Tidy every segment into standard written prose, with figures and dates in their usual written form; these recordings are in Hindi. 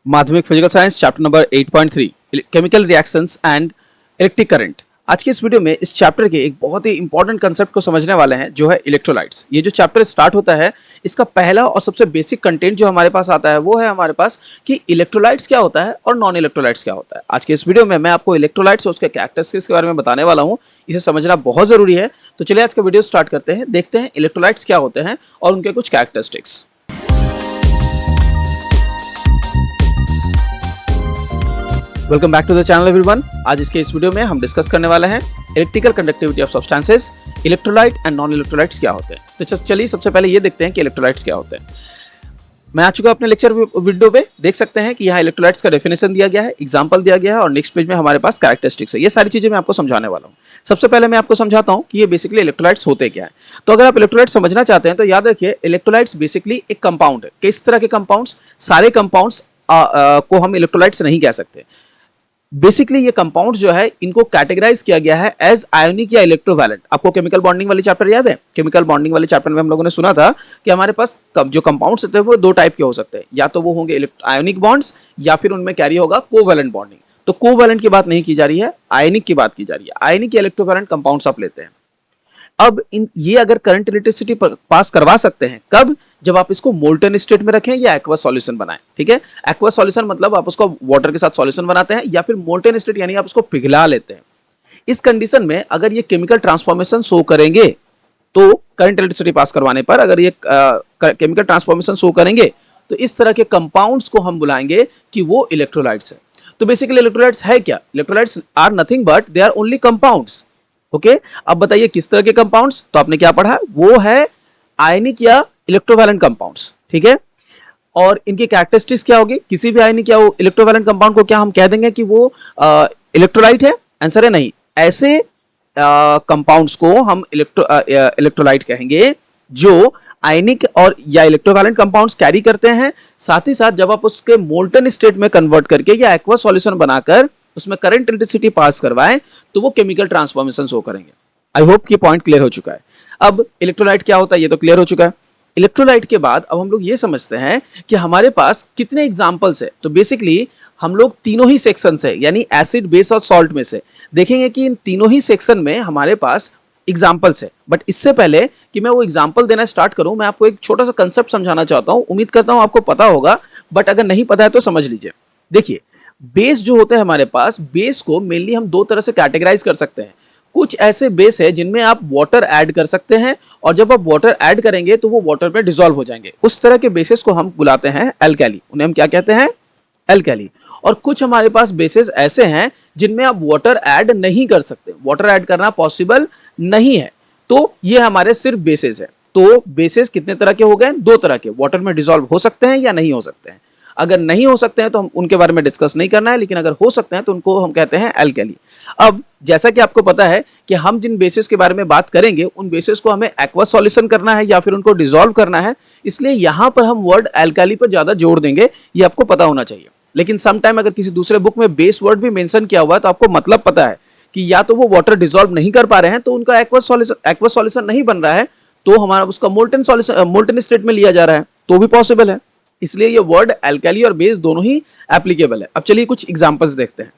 माध्यमिक physical science chapter number 8.3 chemical reactions and electric current. आज के इस वीडियो में इस चैप्टर के एक बहुत ही इंपॉर्टेंट कंसेप्ट को समझने वाले हैं जो है इलेक्ट्रोलाइट्स। ये जो चैप्टर स्टार्ट होता है इसका पहला और सबसे बेसिक कंटेंट जो हमारे पास आता है वो है हमारे पास कि इलेक्ट्रोलाइट्स क्या होता है और नॉन इलेक्ट्रोलाइट्स क्या होता है। आज के इस वीडियो में मैं आपको इलेक्ट्रोलाइट्स और उसके कैरेक्टरिस्टिक्स के बारे में बताने वाला हूँ। इसे समझना बहुत जरूरी है। तो चलिए आज का वीडियो स्टार्ट करते हैं, देखते हैं इलेक्ट्रोलाइट्स क्या होते हैं और उनके कुछ characteristics. Welcome back to the channel everyone. आज इसके इस वीडियो में हम डिस्कस करने वाले हैं electrical conductivity of substances, electrolyte and non electrolytes क्या होते हैं। तो चलिए सबसे पहले ये देखते हैं कि इलेक्ट्रोलाइट्स क्या होते हैं। मैं आ चुका अपने लेक्चर वीडियो पे, देख सकते हैं कि यहाँ इलेक्ट्रोलाइट्स का डेफिनेशन दिया गया है, एग्जांपल दिया गया है और नेक्स्ट पेज में हमारे पास कैरेक्टरिस्टिक्स है। ये सारी चीजें मैं आपको समझाने वाला हूँ। सबसे पहले मैं आपको समझाता हूँ कि ये बेसिकली इलेक्ट्रोलाइट्स होते क्या है। तो अगर आप इलेक्ट्रोलाइट्स समझना चाहते हैं तो याद रखिए इलेक्ट्रोलाइट्स बेसिकली एक कंपाउंड है। किस तरह के कंपाउंड्स? सारे कंपाउंड्स को हम इलेक्ट्रोलाइट्स नहीं कह सकते। बेसिकली ये कंपाउंड जो है इनको कैटेगराइज किया गया है एज आयोनिक या इलेक्ट्रोवैलेंट। आपको केमिकल बॉन्डिंग वाली चैप्टर याद है? केमिकल बॉन्डिंग वाले चैप्टर में हम लोगों ने सुना था कि हमारे पास जो कंपाउंड्स होते हैं वो दो टाइप के हो सकते हैं, या तो वो होंगे आयोनिक बॉन्ड्स या फिर उनमें कैरी होगा कोवैलेंट बॉन्डिंग। तो कोवैलेंट की बात नहीं की जा रही है, आयोनिक की बात की जा रही है। आयोनिक या इलेक्ट्रोवैलेंट कंपाउंड्स आप लेते हैं। अब ये अगर करंट इलेक्ट्रिसिटी पास करवा सकते हैं कब? जब आप इसको मोल्टन स्टेट में रखें या एक्वस सॉल्यूशन बनाएं। ठीक है, एक्वस सॉल्यूशन मतलब आप उसको वाटर के साथ सॉल्यूशन बनाते हैं, या फिर मोल्टन स्टेट यानी आप उसको पिघला लेते हैं। इस कंडीशन में अगर ये केमिकल ट्रांसफॉर्मेशन शो करेंगे तो करंट इलेक्ट्रिसिटी पास करवाने पर अगर ये केमिकल ट्रांसफॉर्मेशन शो करेंगे तो इस तरह के कंपाउंड्स को हम बुलाएंगे कि वो इलेक्ट्रोलाइट्स है। तो बेसिकली इलेक्ट्रोलाइट्स है क्या? Electrolytes are nothing but they are only compounds. Okay, अब बताइए किस तरह के कंपाउंड्स? तो आपने क्या पढ़ा? वो है आयनिक या इलेक्ट्रोवैलेंट कंपाउंड्स। ठीक है, और इनकी कैरेक्टरिस्टिक्स क्या होगी? किसी भी आयनिक या इलेक्ट्रोवैलेंट कंपाउंड को क्या हम कह देंगे कि वो इलेक्ट्रोलाइट है? आंसर है नहीं। ऐसे कंपाउंड्स को हम इलेक्ट्रोलाइट कहेंगे जो आयनिक और या इलेक्ट्रोवैलेंट कंपाउंड्स कैरी करते हैं। साथ ही साथ जब आप उसके मोल्टन स्टेट में कन्वर्ट करके या एक्वस सॉल्यूशन बनाकर उसमें करंट इलेक्ट्रिसिटी पास करवाएं तो वो केमिकल ट्रांसफॉर्मेशन शो करेंगे। आई होप कि पॉइंट क्लियर हो चुका है। अब इलेक्ट्रोलाइट क्या होता है ये तो क्लियर हो चुका है। इलेक्ट्रोलाइट के बाद अब हम लोग ये समझते हैं कि हमारे पास कितने एग्जांपल्स है। तो बेसिकली हम लोग तीनों ही सेक्शन से यानी एसिड, बेस और सॉल्ट में से देखेंगे कि इन तीनों ही सेक्शन में हमारे पास एग्जाम्पल्स है। बट इससे पहले कि मैं वो एग्जाम्पल देना स्टार्ट करूं, मैं आपको एक छोटा सा कंसेप्ट समझाना चाहता हूं। उम्मीद करता हूं आपको पता होगा, बट अगर नहीं पता है तो समझ लीजिए। देखिए, बेस जो होते हैं हमारे पास, बेस को मेनली हम दो तरह से कैटेगराइज कर सकते हैं। कुछ ऐसे बेस है जिनमें आप वाटर ऐड कर सकते हैं और जब आप वाटर ऐड करेंगे तो वो वाटर में डिसॉल्व हो जाएंगे। उस तरह के बेसिस को हम बुलाते हैं एल्कली। उन्हें हम क्या कहते हैं? एल्कली। और कुछ हमारे पास बेसिस ऐसे हैं जिनमें आप वाटर ऐड नहीं कर सकते, वाटर ऐड करना पॉसिबल नहीं है। तो ये हमारे सिर्फ बेसिस है। तो बेसिस कितने तरह के हो गए? दो तरह के। वाटर में डिसॉल्व हो सकते हैं या नहीं हो सकते हैं। अगर नहीं हो सकते हैं तो हम उनके बारे में डिस्कस नहीं करना है, लेकिन अगर हो सकते हैं तो उनको हम कहते हैं एल्कली। अब जैसा कि आपको पता है कि हम जिन बेसिस के बारे में बात करेंगे उन बेसिस को हमें एक्वस सॉल्यूशन करना है या फिर उनको डिसॉल्व करना है, इसलिए यहां पर हम वर्ड एल्कली पर ज्यादा जोर देंगे, ये आपको पता होना चाहिए। लेकिन सम टाइम अगर किसी दूसरे बुक में बेस वर्ड भी मेंशन किया हुआ है तो आपको मतलब पता है कि या तो वो वाटर डिसॉल्व नहीं कर पा रहे हैं तो उनका एक्वस सॉल्यूशन नहीं बन रहा है, तो हमारा उसका मोल्टन स्टेट में लिया जा रहा है, तो भी पॉसिबल है। इसलिए ये वर्ड एल्कली और बेस दोनों ही एप्लीकेबल है। अब चलिए कुछ एग्जांपल्स देखते हैं।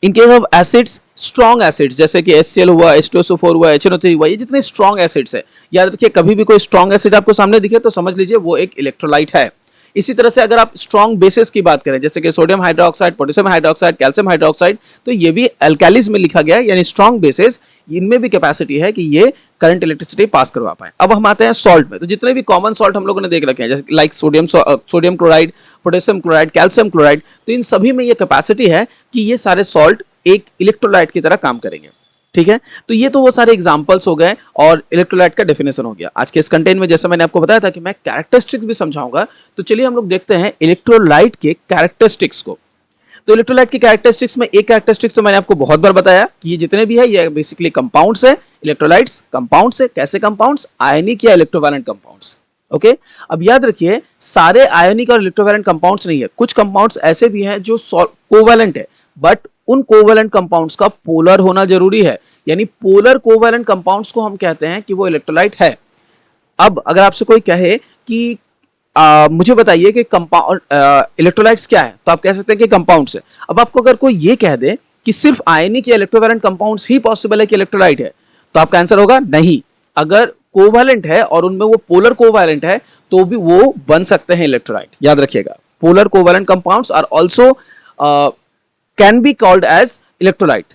In case of acids, strong acids जैसे कि HCl हुआ, H2SO4 हुआ, HNO3 हुआ, ये जितने स्ट्रॉन्ग एसिड्स है, याद रखिए कभी भी कोई स्ट्रॉन्ग एसिड आपको सामने दिखे तो समझ लीजिए वो एक इलेक्ट्रोलाइट है। इसी तरह से अगर आप स्ट्रॉन्ग बेसिस की बात करें जैसे कि sodium hydroxide, potassium hydroxide, calcium hydroxide, तो ये भी एल्कलीज में लिखा गया है, यानी स्ट्रॉन्ग बेसिस। इनमें भी कैपेसिटी है कि ये करंट इलेक्ट्रिसिटी पास करवा पाए। अब हम आते हैं सॉल्ट में। तो जितने भी कॉमन सॉल्ट हम लोगों ने देख रखे हैं जैसे like sodium chloride, potassium chloride, calcium chloride, तो इन सभी में ये कैपेसिटी है कि ये सारे सॉल्ट एक इलेक्ट्रोलाइट की तरह काम करेंगे। ठीक है, तो ये तो वो सारे एग्जांपल्स हो गए और इलेक्ट्रोलाइट का डेफिनेशन हो गया। आज के इस कंटेंट में जैसा मैंने आपको बताया था कि मैं कैरेक्टरिस्टिक्स भी समझाऊंगा, तो चलिए हम लोग देखते हैं इलेक्ट्रोलाइट के कैरेक्टरिस्टिक्स को। तो इलेक्ट्रोलाइट की कैरेक्टरिस्टिक्स में एक कैरेक्टरिस्टिक्स तो मैंने आपको बहुत बार बताया कि ये जितने भी है ये बेसिकली कंपाउंड्स है। इलेक्ट्रोलाइट्स कंपाउंड्स है। कैसे कंपाउंड्स? आयनिक या इलेक्ट्रोवैलेंट कंपाउंड्स। ओके, अब याद रखिए सारे आयनिक और इलेक्ट्रोवैलेंट कंपाउंड्स नहीं है, कुछ कंपाउंड्स ऐसे भी हैं जो कोवैलेंट है, बट उन कोवैलेंट कंपाउंड्स का पोलर होना जरूरी है, यानी पोलर कोवैलेंट कंपाउंड्स को हम कहते हैं कि वो इलेक्ट्रोलाइट है। अब अगर आपसे कोई कहे कि मुझे बताइए कि कंपाउंड इलेक्ट्रोलाइट्स क्या है, तो आप कह सकते हैं कि कंपाउंड्स है। अब आपको अगर कोई ये कह दे कि सिर्फ आयनिक या इलेक्ट्रोवैलेंट कंपाउंड्स ही पॉसिबल है कि इलेक्ट्रोलाइट है, तो आपका आंसर होगा नहीं। अगर कोवैलेंट है और उनमें वो पोलर कोवैलेंट है तो भी वो बन सकते हैं इलेक्ट्रोलाइट। याद रखिएगा, polar covalent compounds are also can be called as electrolyte.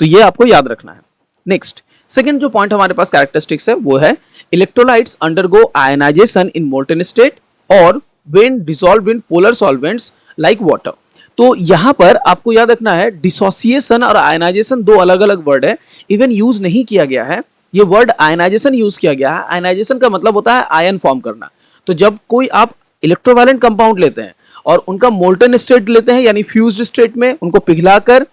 तो ये आपको याद रखना है। नेक्स्ट, सेकंड जो पॉइंट हमारे पास कैरेक्टरिस्टिक्स है वो है इलेक्ट्रोलाइट्स अंडरगो आयनाइजेशन इन मोल्टेन स्टेट और when dissolved in polar solvents like water. तो यहां पर आपको याद रखना है डिसोसिएशन और आयनाइजेशन दो अलग अलग वर्ड है, इवन यूज नहीं किया गया है। ये वर्ड आयनाइजेशन यूज किया गया है। आयनाइजेशन का मतलब होता है आयन फॉर्म करना। तो जब कोई आप इलेक्ट्रोवैलेंट कंपाउंड लेते हैं और उनका मोल्टन स्टेट लेते हैं यानी फ्यूज्ड स्टेट में उनको पिघलाकर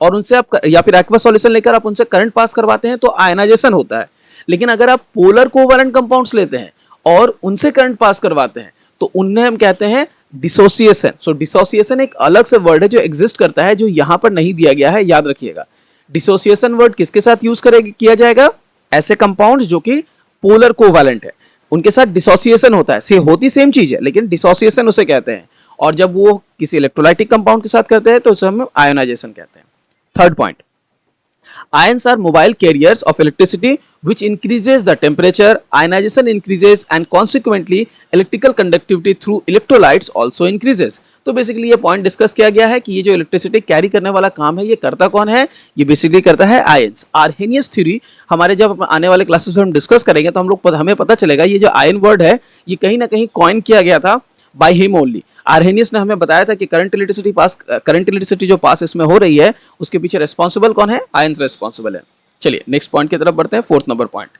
और उनसे आप या फिर एक्वा सॉल्यूशन लेकर आप उनसे करंट पास करवाते हैं तो आयनाइजेशन होता है। लेकिन अगर आप पोलर कोवैलेंट कंपाउंड्स लेते हैं और उनसे करंट पास करवाते हैं तो उन्हें हम कहते हैं डिसोसिएशन। सो डिसोसिएशन एक अलग से वर्ड है जो एग्जिस्ट करता है, जो यहां पर नहीं दिया गया है, याद रखिएगा। डिसोसिएशन वर्ड किसके साथ यूज किया जाएगा? ऐसे कंपाउंड्स जो कि पोलर कोवैलेंट है उनके साथ डिसोसिएशन होता है। से होती सेम चीज है लेकिन डिसोसिएशन उसे कहते हैं। और जब वो किसी इलेक्ट्रोलाइटिक कंपाउंड के साथ करते हैं तो उसे हम आयोनाइजेशन कहते हैं। Third point, ions are mobile carriers of electricity which increases the temperature. Ionization increases and consequently electrical conductivity through electrolytes also increases. तो बेसिकली ये पॉइंट डिस्कस किया गया है कि ये जो इलेक्ट्रिसिटी कैरी करने वाला काम है ये करता कौन है? ये बेसिकली करता है आयंस। आर्हेनियस थ्योरी हमारे जब आने वाले क्लासेस में हम डिस्कस करेंगे तो हमें पता चलेगा ये जो आयन वर्ड है ये कहीं ना कहीं कॉइन किया गया था बाय हिम ओनली। आर्हेनियस ने हमें बताया था कि करंट इलेक्ट्रिसिटी जो पास इसमें हो रही है उसके पीछे रिस्पांसिबल कौन है? आयंस रिस्पांसिबल है। चलिए नेक्स्ट पॉइंट की तरफ बढ़ते हैं, fourth number point.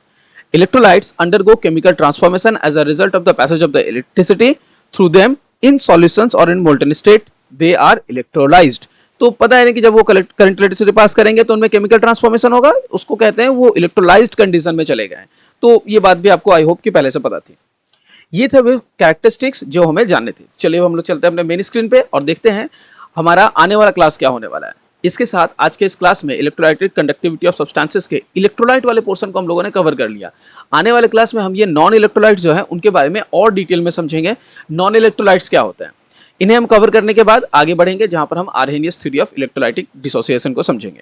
Electrolytes undergo chemical transformation as a result of the passage of the electricity through them in solutions और in molten state they are electrolysed. तो पता है ना कि जब वो करंट इलेक्ट्रिसिटी पास करेंगे तो उनमें केमिकल ट्रांसफॉर्मेशन होगा, उसको कहते हैं वो इलेक्ट्रोलाइज्ड कंडीशन में चले गए। तो ये बात भी आपको आई होप कि पहले से पता थी। ये थे वो कैरेक्टरिस्टिक्स जो हमें जानने थे। चलिए हम लोग चलते हैं अपने मेन स्क्रीन पे और देखते हैं हमारा आने वाला क्लास क्या होने वाला है। इसके साथ आज के इस क्लास में इलेक्ट्रोलाइटिक कंडक्टिविटी ऑफ सब्सटेंसेस के इलेक्ट्रोलाइट वाले पोर्शन को हम लोगों ने कवर कर लिया। आने वाले क्लास में हम ये नॉन इलेक्ट्रोलाइट्स जो है उनके बारे में और डिटेल में समझेंगे। नॉन इलेक्ट्रोलाइट्स क्या होते हैं इन्हें हम कवर करने के बाद आगे बढ़ेंगे जहां पर हम Arrhenius theory of electrolytic dissociation को समझेंगे।